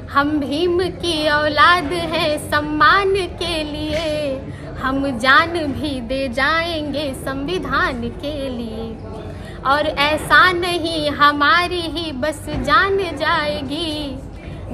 हम भीम की औलाद हैं सम्मान के लिए, हम जान भी दे जाएंगे संविधान के लिए। और ऐसा नहीं हमारी ही बस जान जाएगी,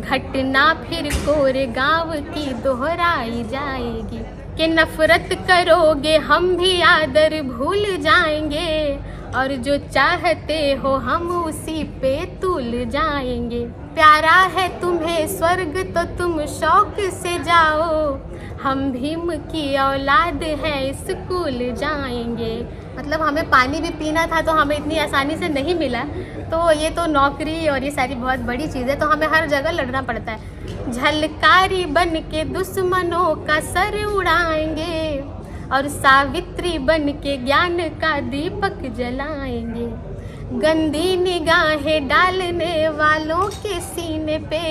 घटना फिर कोरेगांव की दोहराई जाएगी। कि नफरत करोगे हम भी आदर भूल जाएंगे, और जो चाहते हो हम उसी पे तुल जाएंगे। प्यारा है तुम्हें स्वर्ग तो तुम शौक से जाओ, हम भीम की औलाद हैं स्कूल जाएंगे। मतलब हमें पानी भी पीना था तो हमें इतनी आसानी से नहीं मिला, तो ये तो नौकरी और ये सारी बहुत बड़ी चीज़ है, तो हमें हर जगह लड़ना पड़ता है। झलकारी बन के दुश्मनों का सर उड़ाएंगे, और सावित्री बन के ज्ञान का दीपक जलाएंगे। गंदी निगाहें डालने वालों के सीने पे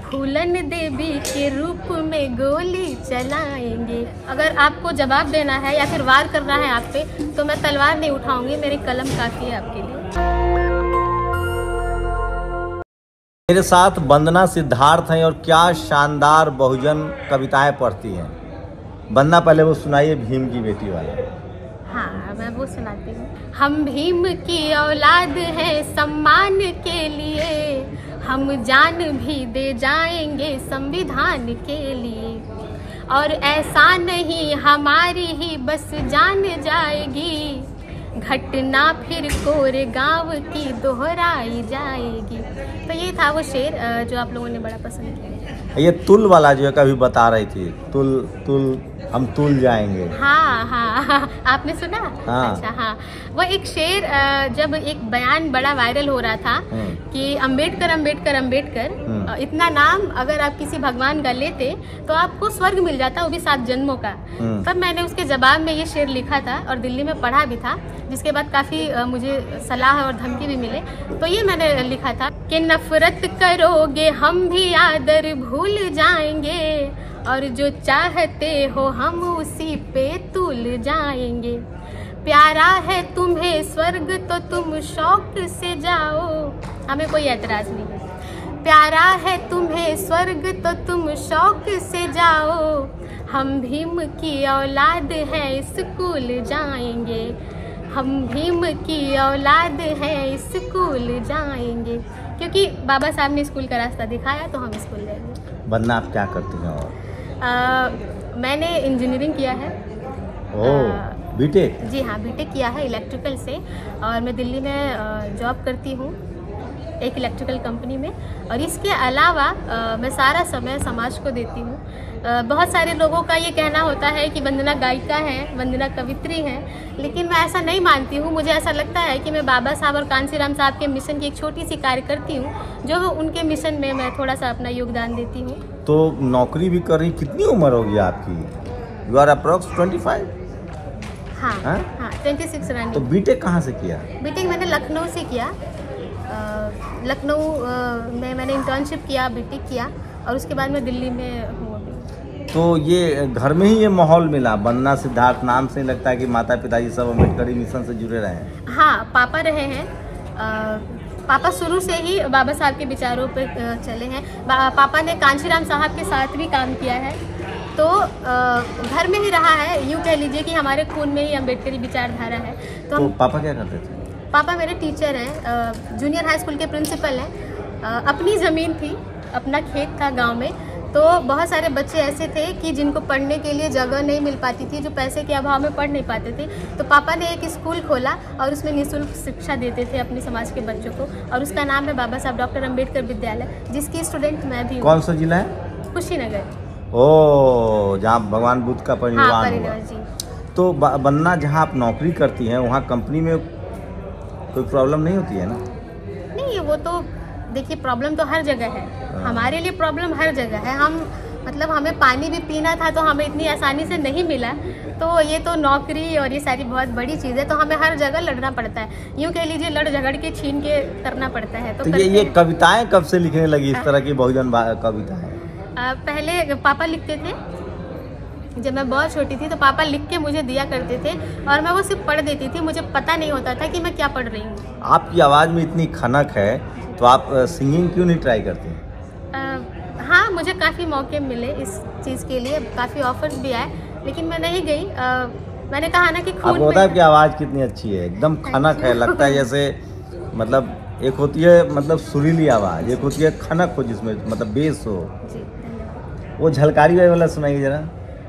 फूलन देवी के रूप में गोली चलाएंगे। अगर आपको जवाब देना है या फिर वार करना है आप पे, तो मैं तलवार नहीं उठाऊंगी, मेरी कलम काफ़ी है आपके लिए। मेरे साथ वंदना सिद्धार्थ हैं और क्या शानदार बहुजन कविताएं पढ़ती हैं। वंदना पहले वो सुनाइए भीम की बेटी वाला। हाँ, मैं वो सुनाती हूँ। हम भीम की औलाद हैं सम्मान के लिए, हम जान भी दे जाएंगे संविधान के लिए। और ऐसा नहीं हमारी ही बस जान जाएगी, घटना फिर कोरेगांव की दोहराई जाएगी। तो ये था वो शेर जो आप लोगों ने बड़ा पसंद किया। ये तुल वाला जो है कभी बता रही थी, तुल हम तुल जाएंगे। हाँ हाँ हाँ, आपने सुना? हाँ। अच्छा हाँ, वो एक शेर जब एक बयान बड़ा वायरल हो रहा था कि अंबेडकर अंबेडकर अंबेडकर, इतना नाम अगर आप किसी भगवान का लेते तो आपको स्वर्ग मिल जाता, वो भी 7 जन्मों का। तब मैंने उसके जवाब में ये शेर लिखा था और दिल्ली में पढ़ा भी था, जिसके बाद काफ़ी मुझे सलाह और धमकी भी मिले। तो ये मैंने लिखा था कि नफरत करोगे हम भी आदर भूल जाएंगे, और जो चाहते हो हम उसी पे तुल जाएंगे। प्यारा है तुम्हें स्वर्ग तो तुम शौक से जाओ, हमें कोई एतराज़ नहीं है। प्यारा है तुम्हें स्वर्ग तो तुम शौक से जाओ, हम भीम की औलाद हैं स्कूल जाएंगे, हम भीम की औलाद हैं स्कूल जाएंगे। क्योंकि बाबा साहब ने स्कूल का रास्ता दिखाया तो हम स्कूल जाएंगे। वंदना आप क्या करती हैं? और मैंने इंजीनियरिंग किया है। बीटेक? जी हाँ, बीटेक किया है इलेक्ट्रिकल से, और मैं दिल्ली में जॉब करती हूँ एक इलेक्ट्रिकल कंपनी में। और इसके अलावा मैं सारा समय समाज को देती हूँ। बहुत सारे लोगों का ये कहना होता है कि वंदना गायिका है, वंदना कवित्री है, लेकिन मैं ऐसा नहीं मानती हूँ। मुझे ऐसा लगता है कि मैं बाबा साहब और कांसीराम साहब के मिशन की एक छोटी सी कार्य करती हूँ, जो उनके मिशन में मैं थोड़ा सा अपना योगदान देती हूँ। तो नौकरी भी कर रही, कितनी उम्र होगी आपकी? You are approx 25? हाँ हाँ, 26 रनिंग। तो बीटेक कहाँ से किया? बीटेक मैंने लखनऊ से किया। लखनऊ में मैंने इंटर्नशिप किया, बीटेक किया, और उसके बाद मैं दिल्ली में हूँ अभी। तो ये घर में ही ये माहौल मिला? वंदना सिद्धार्थ नाम से लगता है कि माता पिताजी सब अम्बेडकरी मिशन से जुड़े रहे हैं। हाँ, पापा रहे हैं। पापा शुरू से ही बाबा साहब के विचारों पर चले हैं। पापा ने कांशीराम साहब के साथ भी काम किया है, तो घर में ही रहा है। यूँ कह लीजिए कि हमारे खून में ही अम्बेडकरी विचारधारा है। तो पापा क्या करते थे? पापा मेरे टीचर हैं, जूनियर हाई स्कूल के प्रिंसिपल हैं। अपनी ज़मीन थी, अपना खेत था गांव में, तो बहुत सारे बच्चे ऐसे थे कि जिनको पढ़ने के लिए जगह नहीं मिल पाती थी, जो पैसे के अभाव में पढ़ नहीं पाते थे। तो पापा ने एक स्कूल खोला और उसमें निःशुल्क शिक्षा देते थे अपने समाज के बच्चों को, और उसका नाम है बाबा साहब डॉक्टर अम्बेडकर विद्यालय, जिसकी स्टूडेंट मैं भी हूँ। कौन सा जिला है? कुशीनगर। ओह, जहाँ भगवान बुद्ध का परिनिर्वाण हुआ। जी। तो वंदना, जहाँ आप नौकरी करती हैं वहाँ कंपनी में कोई प्रॉब्लम नहीं होती है ना? नहीं, वो तो देखिए, प्रॉब्लम तो हर जगह है। हमारे लिए प्रॉब्लम हर जगह है। मतलब हमें पानी भी पीना था तो हमें इतनी आसानी से नहीं मिला, तो ये तो नौकरी और ये सारी बहुत बड़ी चीज़ है, तो हमें हर जगह लड़ना पड़ता है। यूँ कह लीजिए, लड़ झगड़ के छीन के करना पड़ता है। तो ये कविताएं कब से लिखने लगी, इस तरह की बहुजन कविताएं? पहले पापा लिखते थे। जब मैं बहुत छोटी थी तो पापा लिख के मुझे दिया करते थे, और मैं वो सिर्फ पढ़ देती थी। मुझे पता नहीं होता था कि मैं क्या पढ़ रही हूँ। आपकी आवाज़ में इतनी खनक है, तो आप सिंगिंग क्यों नहीं ट्राई करती? मुझे काफ़ी मौके मिले इस चीज़ के लिए, काफ़ी ऑफर्स भी आए, लेकिन मैं नहीं गई। मैंने कहा ना कि खून आपको पता है कि आवाज़ कितनी अच्छी है, एकदम खनक है, लगता है जैसे मतलब एक होती है मतलब सुरीली आवाज़, एक होती है खनक हो जिसमें मतलब बेस हो। जी, धन्यवाद। वो झलकारी बाई वाला सुनाइए जरा।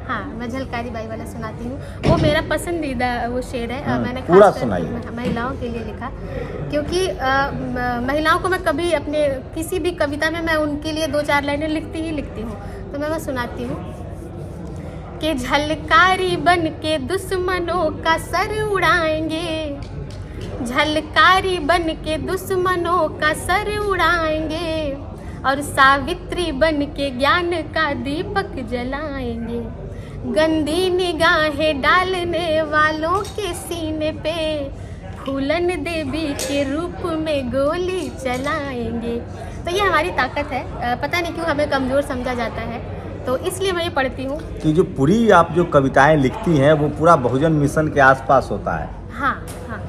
हाँ, मैं झलकारी बाई वाला सुनाती हूँ। वो मेरा पसंदीदा वो शेर है। मैंने पूरा खास सुनाइए। करके महिलाओं के लिए लिखा, क्योंकि महिलाओं को मैं कभी अपने किसी भी कविता में मैं उनके लिए 2-4 लाइनें लिखती हूँ। तो मैं वो सुनाती हूँ कि झलकारी बन के दुश्मनों का सर उड़ाएंगे, झलकारी बन के दुश्मनों का सर उड़ाएंगे, और सावित्री बन के ज्ञान का दीपक जलाएंगे। गंदी निगाहें डालने वालों के सीने पे फूलन देवी के रूप में गोली चलाएंगे। तो ये हमारी ताकत है। पता नहीं क्यों हमें कमज़ोर समझा जाता है, तो इसलिए मैं ये पढ़ती हूँ। तो जो पूरी आप जो कविताएं लिखती हैं वो पूरा बहुजन मिशन के आसपास होता है। हाँ हाँ।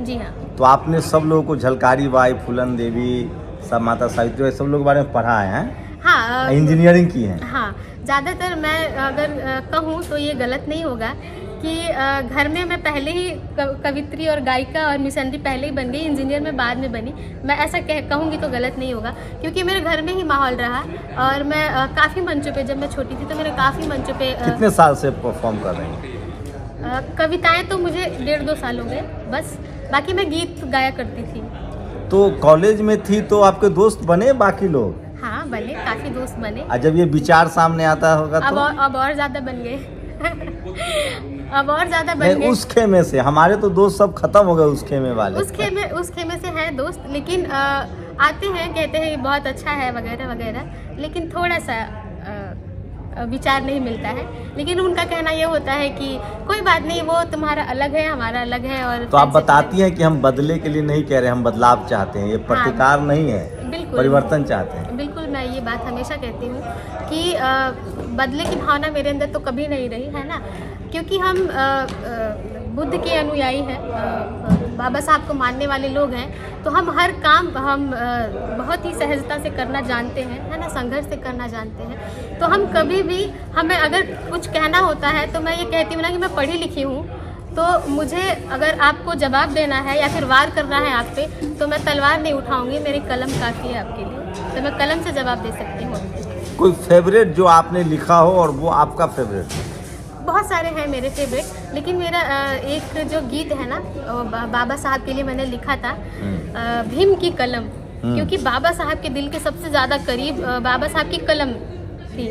जी हाँ। तो आपने सब लोगों को झलकारी बाई, फूलन देवी, सब माता सावित्री, सब लोग के बारे में पढ़ा है? हाँ, इंजीनियरिंग की है। हाँ, ज़्यादातर मैं अगर कहूँ तो ये गलत नहीं होगा कि घर में मैं पहले ही कवित्री और गायिका और मिशनरी पहले ही बन गई, इंजीनियर में बाद में बनी। मैं ऐसा कहूँगी तो गलत नहीं होगा, क्योंकि मेरे घर में ही माहौल रहा, और मैं काफ़ी मंचों पे, जब मैं छोटी थी तो मेरे काफ़ी मंचों पे। कितने साल से परफॉर्म कर रही हैं? कविताएं तो मुझे 1.5-2 साल हो गए बस, बाकी मैं गीत गाया करती थी। तो कॉलेज में थी तो आपके दोस्त बने बाकी लोग? हाँ, बने, काफ़ी दोस्त बने। और जब ये विचार सामने आता होगा तो अब और ज़्यादा बन गए। अब और ज़्यादा बन गए। उस खेमे से हमारे तो दोस्त सब खत्म हो गए, उस खेमे वाले। उस खेमे से हैं दोस्त, लेकिन आते हैं, कहते हैं बहुत अच्छा है वगैरह वगैरह, लेकिन थोड़ा सा विचार नहीं मिलता है। लेकिन उनका कहना ये होता है कि कोई बात नहीं, वो तुम्हारा अलग है, हमारा अलग है। और तो आप बताती हैं कि हम बदले के लिए नहीं कह रहे, हम बदलाव चाहते हैं, ये प्रतिकार नहीं है, परिवर्तन चाहते हैं। बिल्कुल, मैं ये बात हमेशा कहती हूँ कि बदले की भावना मेरे अंदर तो कभी नहीं रही है ना, क्योंकि हम बुद्ध के अनुयायी हैं, बाबा साहब को मानने वाले लोग हैं, तो हम हर काम हम बहुत ही सहजता से करना जानते हैं, है ना, संघर्ष से करना जानते हैं। तो हम कभी भी, हमें अगर कुछ कहना होता है तो मैं ये कहती हूँ ना कि मैं पढ़ी लिखी हूँ, तो मुझे अगर आपको जवाब देना है या फिर वार करना है आप पे, तो मैं तलवार नहीं उठाऊंगी, मेरी कलम काफ़ी है आपके लिए, तो मैं कलम से जवाब दे सकती हूँ। कोई फेवरेट जो आपने लिखा हो और वो आपका फेवरेट? बहुत सारे हैं मेरे फेवरेट, लेकिन मेरा एक जो गीत है ना, बाबा साहब के लिए मैंने लिखा था, भीम की कलम, क्योंकि बाबा साहब के दिल के सबसे ज़्यादा करीब बाबा साहब की कलम थी।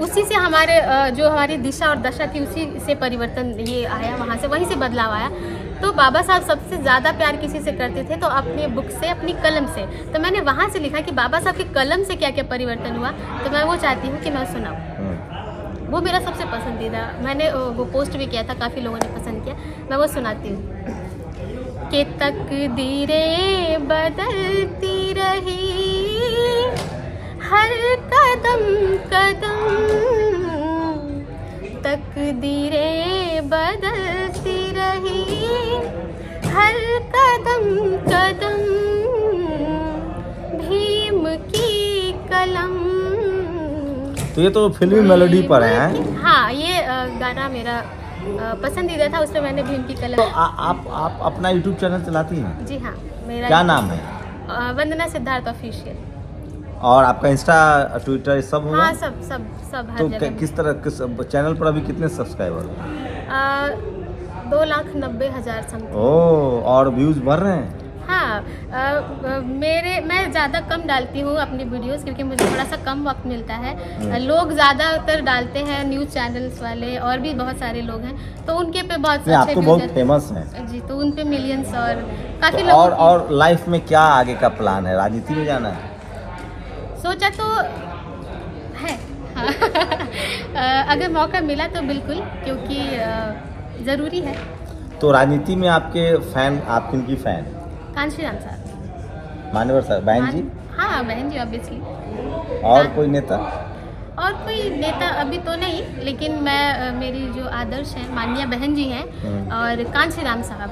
उसी से हमारे जो हमारी दिशा और दशा थी, उसी से परिवर्तन ये आया, वहाँ से, वहीं से बदलाव आया। तो बाबा साहब सबसे ज़्यादा प्यार किसी से करते थे, तो अपने बुक से, अपनी कलम से। तो मैंने वहाँ से लिखा कि बाबा साहब की कलम से क्या क्या परिवर्तन हुआ, तो मैं वो चाहती हूँ कि मैं सुनाऊँ। वो मेरा सबसे पसंदीदा, मैंने वो पोस्ट भी किया था, काफ़ी लोगों ने पसंद किया, मैं वो सुनाती हूँ कि तकदीरें बदलती रही हर कदम कदम, तकदीरें बदलती रही हर कदम कदम, भीम की कलम। तो ये तो फिल्मी मेलोडी पर है। हाँ, ये गाना मेरा पसंदीदा था, उसमें मैंने भीम की कलम। तो आप अपना यूट्यूब चैनल चलाती हैं? जी हाँ, मेरा क्या नाम है? वंदना सिद्धार्थ ऑफिशियल। और आपका इंस्टा, ट्विटर सब होगा? हाँ, सब हर तो जगह। किस तरह, किस चैनल पर अभी कितने सब्सक्राइबर? 2,90,000 समथिंग। ओह, और व्यूज बढ़ रहे हैं? हाँ, मैं ज़्यादा कम डालती हूँ अपनी वीडियोस, क्योंकि मुझे थोड़ा सा कम वक्त मिलता है। लोग ज़्यादातर डालते हैं, न्यूज़ चैनल्स वाले और भी बहुत सारे लोग हैं, तो उनके पे बहुत अच्छे आप तो बहुत फेमस हैं जी, तो उन पे मिलियंस और काफ़ी तो लोग। और लाइफ में क्या आगे का प्लान है? राजनीति में जाना है? सोचा तो है, हाँ। अगर मौका मिला तो बिल्कुल, क्योंकि ज़रूरी है। तो राजनीति में आपके फैन, आप किनकी फैन? कांशीराम साहब, मान्यवर साहब, बहन जी? हाँ, बहन जी ऑब्वियसली। और कोई नेता? और कोई नेता अभी तो नहीं, लेकिन मैं, मेरी जो आदर्श हैं, माननीय बहन जी हैं, और कांशीराम साहब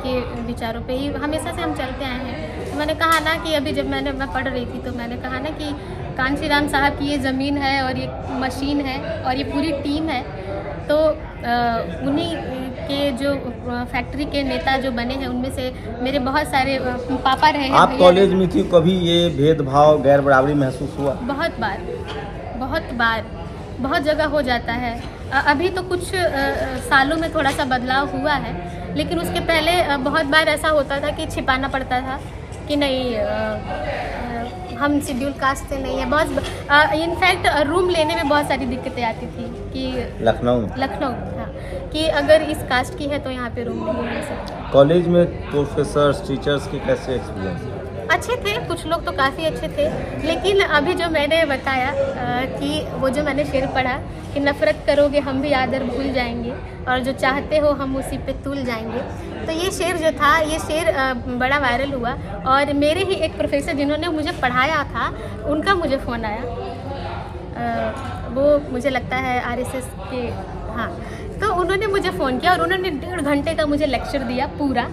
के विचारों पे ही हमेशा से हम चलते आए हैं। तो मैंने कहा ना कि अभी जब मैं पढ़ रही थी तो मैंने कहा ना कि कांशी राम साहब की ये ज़मीन है और ये मशीन है और ये पूरी टीम है, तो उन्हीं के जो फैक्ट्री के नेता जो बने हैं उनमें से मेरे बहुत सारे पापा रहे हैं। आप कॉलेज में थी, कभी ये भेदभाव गैर बराबरी महसूस हुआ? बहुत बार बहुत जगह हो जाता है। अभी तो कुछ सालों में थोड़ा सा बदलाव हुआ है, लेकिन उसके पहले बहुत बार ऐसा होता था कि छिपाना पड़ता था कि नहीं हम शेड्यूल कास्ट से नहीं है। बहुत इनफैक्ट रूम लेने में बहुत सारी दिक्कतें आती थी कि लखनऊ हाँ, कि अगर इस कास्ट की है तो यहाँ पे रूम नहीं मिल सकता। कॉलेज में प्रोफेसर्स टीचर्स के कैसे एक्सपीरियंस? अच्छे थे, कुछ लोग तो काफ़ी अच्छे थे, लेकिन अभी जो मैंने बताया कि वो जो मैंने शेर पढ़ा कि नफ़रत करोगे हम भी आदर भूल जाएंगे और जो चाहते हो हम उसी पे तुल जाएंगे, तो ये शेर जो था ये शेर बड़ा वायरल हुआ। और मेरे ही एक प्रोफेसर जिन्होंने मुझे पढ़ाया था उनका मुझे फ़ोन आया, वो मुझे लगता है RSS के, हाँ, तो उन्होंने मुझे फ़ोन किया और उन्होंने 1.5 घंटे का मुझे लेक्चर दिया पूरा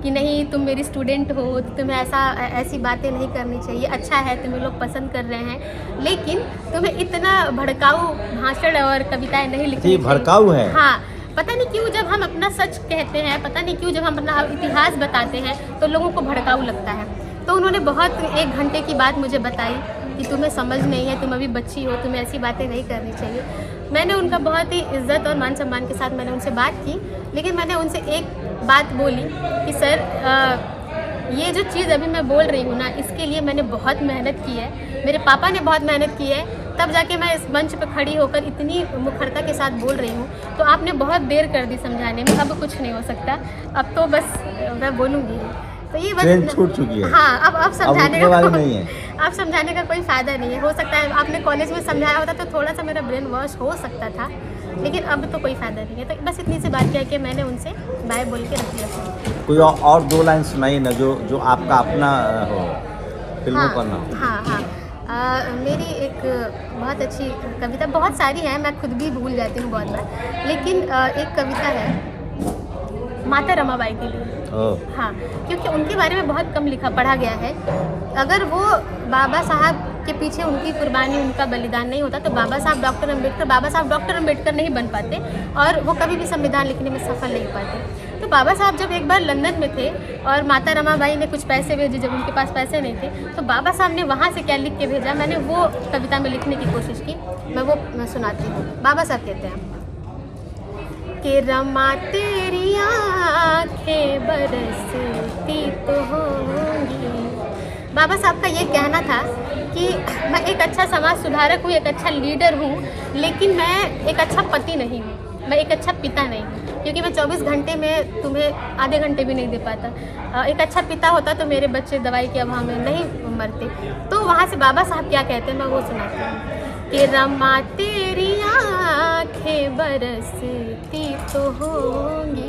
कि नहीं तुम मेरी स्टूडेंट हो तो तुम्हें ऐसी बातें नहीं करनी चाहिए, अच्छा है तुम्हें लोग पसंद कर रहे हैं, लेकिन तुम्हें इतना भड़काऊ भाषण और कविताएं नहीं लिखनी चाहिए। भड़काऊ है? हाँ, पता नहीं क्यों जब हम अपना सच कहते हैं, पता नहीं क्यों जब हम अपना इतिहास बताते हैं तो लोगों को भड़काऊ लगता है। तो उन्होंने बहुत 1 घंटे की बात मुझे बताई कि तुम्हें समझ नहीं है, तुम अभी बच्ची हो, तुम्हें ऐसी बातें नहीं करनी चाहिए। मैंने उनका बहुत ही इज्जत और मान सम्मान के साथ मैंने उनसे बात की, लेकिन मैंने उनसे एक बात बोली कि सर ये जो चीज़ अभी मैं बोल रही हूँ ना, इसके लिए मैंने बहुत मेहनत की है, मेरे पापा ने बहुत मेहनत की है, तब जाके मैं इस मंच पर खड़ी होकर इतनी मुखरता के साथ बोल रही हूँ, तो आपने बहुत देर कर दी समझाने में, अब कुछ नहीं हो सकता, अब तो बस मैं बोलूँगी। तो ये ट्रेन छूट चुकी है। हाँ, अब समझाने का नहीं है, अब समझाने का कोई फ़ायदा नहीं है। हो सकता है आपने कॉलेज में समझाया होता तो थोड़ा सा मेरा ब्रेन वॉश हो सकता था, लेकिन अब तो कोई फ़ायदा नहीं है। तो बस इतनी सी बात कह के मैंने उनसे बाय बोल के रख दिया। कोई और 2 लाइन सुनाइए ना जो आपका अपना हो, फिल्मों पर ना हो। हाँ, मेरी एक बहुत अच्छी कविता, बहुत सारी हैं, मैं खुद भी भूल जाती हूँ बहुत बार, लेकिन एक कविता है माता रमाबाई के लिए। हाँ, क्योंकि उनके बारे में बहुत कम लिखा पढ़ा गया है। अगर वो बाबा साहब के पीछे उनकी कुर्बानी, उनका बलिदान नहीं होता तो बाबा साहब डॉक्टर अम्बेडकर नहीं बन पाते और वो कभी भी संविधान लिखने में सफल नहीं पाते। तो बाबा साहब जब एक बार लंदन में थे और माता रमाबाई ने कुछ पैसे भेजे, जब उनके पास पैसे नहीं थे तो बाबा साहब ने वहाँ से क्या लिख के भेजा, मैंने वो कविता में लिखने की कोशिश की, मैं सुनाती हूँ। बाबा साहब कहते हैं कि रमा तेरी आँखें बरसती तो होंगी। बाबा साहब का ये कहना था कि मैं एक अच्छा समाज सुधारक हूँ, एक अच्छा लीडर हूँ, लेकिन मैं एक अच्छा पति नहीं हूँ, मैं एक अच्छा पिता नहीं हूँ, क्योंकि मैं 24 घंटे में तुम्हें आधे घंटे भी नहीं दे पाता। एक अच्छा पिता होता तो मेरे बच्चे दवाई के अभाव में नहीं मरते। तो वहाँ से बाबा साहब क्या कहते हैं मैं वो सुनाती हूँ कि रमा तेरी आँखें बरसती तो होंगी,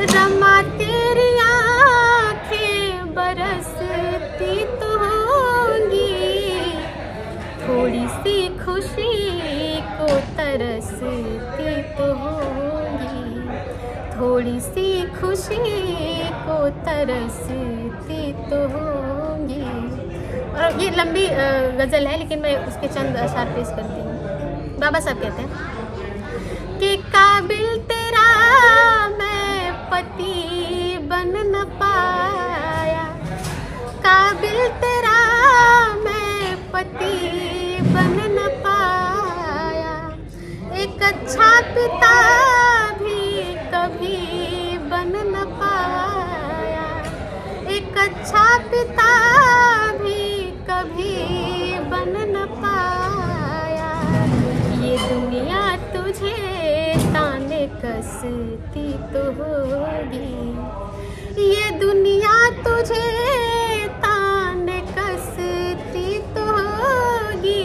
रमा तेरी आँखें बरसती तो होंगी, थोड़ी सी खुशी को तरसती तो होंगी, थोड़ी सी खुशी को तरसती तो होंगी। और ये लंबी गज़ल है, लेकिन मैं उसके चंद अशार पेश करती हूँ। बाबा साहब कहते हैं कि काबिल तेरा मैं पति बन न पाया, काबिल तेरा मैं पति बन न पाया, एक अच्छा पिता भी कभी बन न पाया, एक अच्छा पिता भी कभी बन न पाया, ये दुनिया तुझे ताने कसती तो होगी, ये दुनिया तुझे ताने कसती तो होगी,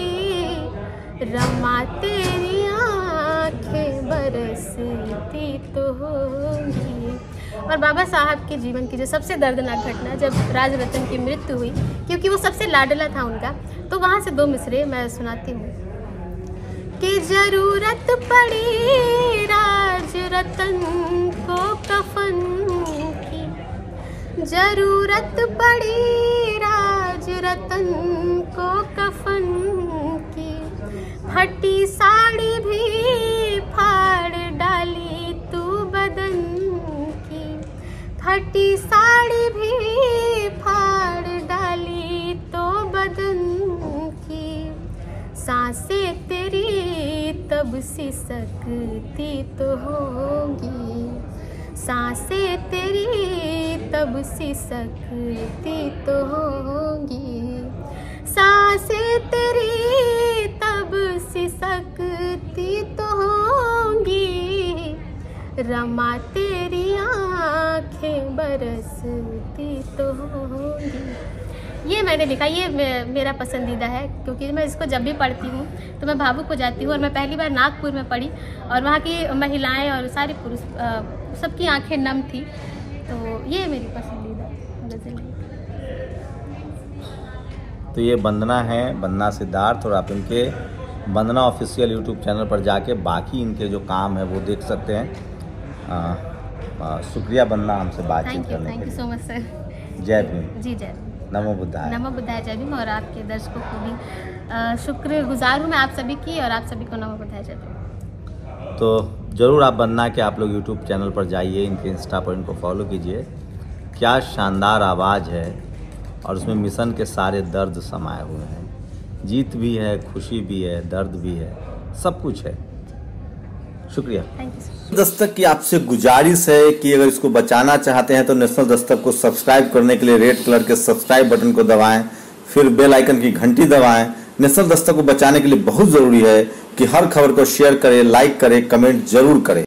रमा तेरी आँखें बरसती तो होगी। और बाबा साहब के जीवन की जो सबसे दर्दनाक घटना, जब राज रतन की मृत्यु हुई, क्योंकि वो सबसे लाडला था उनका, तो वहाँ से 2 मिसरे मैं सुनाती हूँ कि जरूरत पड़ी राज रतन को कफन की, जरूरत पड़ी राज रतन को कफन की, फटी साड़ी भी फाड़ डाली तू बदन की, फटी साड़ी भी फाड़ डाली तो बदन की, सांसें तेरी तब सिसकती तो होंगी, सांसें तेरी तब सिसकती तो होंगी, सांसें तेरी तब सिसकती तो होंगी, रमा तेरी आँखें बरसती तो होंगी। ये मैंने लिखा, ये मेरा पसंदीदा है क्योंकि मैं इसको जब भी पढ़ती हूँ तो मैं भावुक हो जाती हूँ। और मैं पहली बार नागपुर में पढ़ी और वहाँ की महिलाएं और सारे पुरुष सबकी आंखें नम थी, तो ये मेरी पसंदीदा गज़ल है। तो ये वंदना है, वंदना सिद्धार्थ, और आप इनके वंदना ऑफिशियल यूट्यूब चैनल पर जाके बाकी इनके जो काम है वो देख सकते हैं। शुक्रिया वंदना हमसे बातचीत करने के लिए। Thank you so much sir. जय भीम। जी जय भीम। नमो बुद्धाय। नमो बुद्धाय, जय भीम। और आपके दर्शकों को भी शुक्रगुजार हूँ मैं आप सभी की, और आप सभी को नमो बुद्धाय, जय भीम। तो ज़रूर आप वंदना के आप लोग यूट्यूब चैनल पर जाइए, इनके इंस्टा पर इनको फॉलो कीजिए। क्या शानदार आवाज़ है और उसमें मिशन के सारे दर्द समाये हुए हैं। जीत भी है, खुशी भी है, दर्द भी है, सब कुछ है। शुक्रिया। Thank you. दस्तक की आपसे गुजारिश है कि अगर इसको बचाना चाहते हैं तो नेशनल दस्तक को सब्सक्राइब करने के लिए रेड कलर के सब्सक्राइब बटन को दबाएं, फिर बेल आइकन की घंटी दबाएं। नेशनल दस्तक को बचाने के लिए बहुत ज़रूरी है कि हर खबर को शेयर करें, लाइक करें, कमेंट जरूर करें।